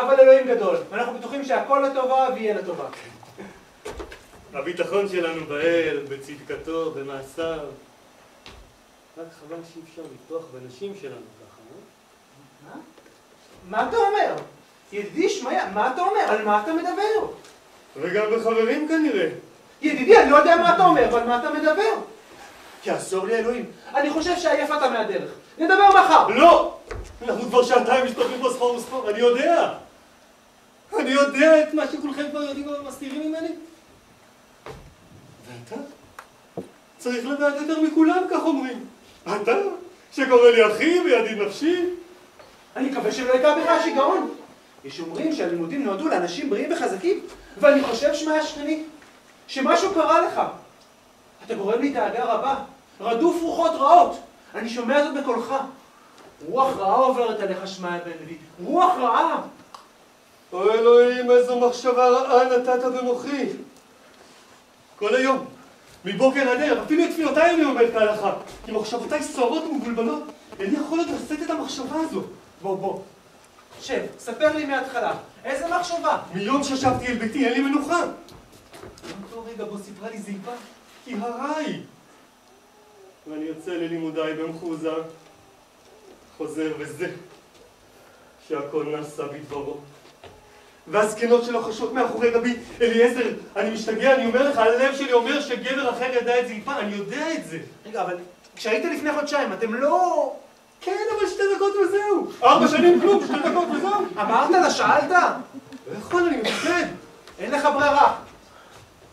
אבל אלוהים גדול, ואנחנו בטוחים שהכל לטובה ויהיה לטובה. הביטחון שלנו באל, בצדקתו, במעשיו. רק חבל שאי אפשר לפתוח בנשים שלנו ככה, לא? מה אתה אומר? ידידי שמעיה, מה אתה אומר? על מה אתה מדבר? וגם בחברים כנראה. ידידי, אני לא יודע מה אתה אומר, אבל מה אתה מדבר? יעזור לי אלוהים, אני חושב שעייף אתה מהדרך. נדבר מחר. לא! אנחנו כבר שעתיים משתובבים פה סחור וסחור, אני יודע! אני יודע את מה שכולכם כבר יודעים ומסתירים ממני. ואתה? צריך לדעת יותר מכולם, כך אומרים. אתה? שקורא לי אחי וידיד נפשי? אני מקווה שלא יקע בך השיגעון. יש אומרים שהלימודים נועדו לאנשים בריאים וחזקים, ואני חושב שמע שכני, שמשהו קרה לך. אתה גורם לי דאגה רבה, רדוף רוחות רעות. אני שומע זאת בקולך. רוח רעה עוברת עליך שמעיה בן לוי. רוח רעה. או אלוהים, איזו מחשבה רעה נתת במוחי. כל היום, מבוקר עד ערב, אפילו את תפילותיי אני אומר כהלכה, כי מחשבותיי סוערות ומבולבלות. איני יכול עוד לשאת את המחשבה הזו. בוא. שב, ספר לי מההתחלה. איזה מחשבה? מיום ששבתי אל ביתי, אין לי מנוחה. באותו רגע בו סיפרה לי זיפה, כי הרע היא. ואני יוצא ללימודיי במחוזה, חוזר וזה, שהכל נעשה בדברו. והזקנות שלו חשות מאחורי גבי, אליעזר, אני משתגע, אני אומר לך, הלב שלי אומר שגבר אחר ידע את זיפה, אני יודע את זה. רגע, אבל כשהיית לפני חודשיים, אתם לא... כן, אבל 2 דקות וזהו. 4 שנים כלום, 2 דקות וזהו. אמרת לה, שאלת? לא יכול, אני מפחד. אין לך ברירה.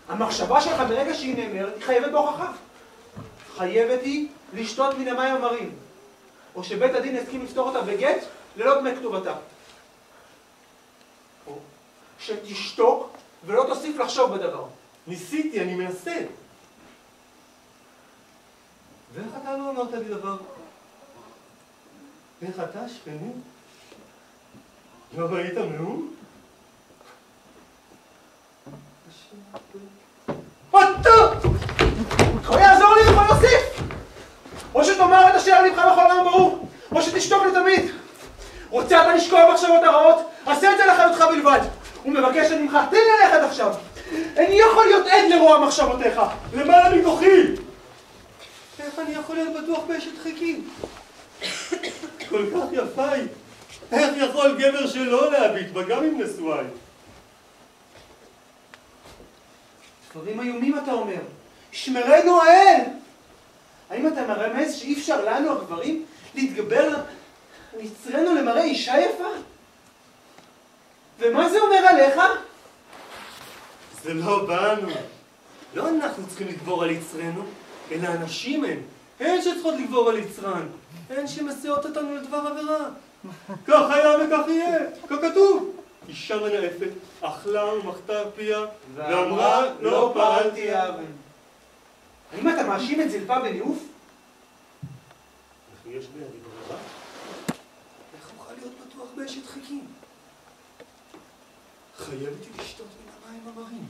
המחשבה שלך ברגע שהיא נאמרת, היא חייבת בהוכחה. חייבת היא לשתות מן המים המרים. או שבית הדין יסכים לפתור אותה בגט ללא דמי כתובתה. או שתשתוק ולא תוסיף לחשוב בדבר. ניסיתי, אני מנסה. ואיך אתה לא אמרת לי דבר? איך אתה, שכני? לא ראית מאום? אתה! לא יעזור לי לכל יוסיף! או שתאמר את אשר לבך בכל רם ברור, או שתשתוק לתמיד. רוצה אתה לשקוע במחשבות הרעות? עשה את זה לחייתך בלבד. ומבקש ממך, תן ללכת עכשיו. איני יכול להיות עד לרוע מחשבותיך. למעלה מכוחי! איך אני יכול להיות בטוח באשת חיקי? כל כך יפה היא. איך יכול גבר שלא להביט בה, גם עם נשואי? דברים איומים אתה אומר. שמרנו האל! האם אתה מרמז שאי אפשר לנו הגברים להתגבר על יצרנו למראה אישה יפה? ומה זה אומר עליך? זה לא בנו. לא אנחנו צריכים לגבור על יצרנו, אלא הנשים הן. הן שצריכות לגבור על יצרן. הן שמסיעות אותנו לדבר עבירה. כך היה וכך יהיה, ככתוב. אישה מנאפת, אכלה ומחתה פיה, ואמרה לא פעלתי עוון. האם אתה מאשים את זלפה בניאוף? וכי יש בידי ברירה? איך אוכל להיות בטוח באשת חיקים? חייבת היא לשתות מן המים המרים.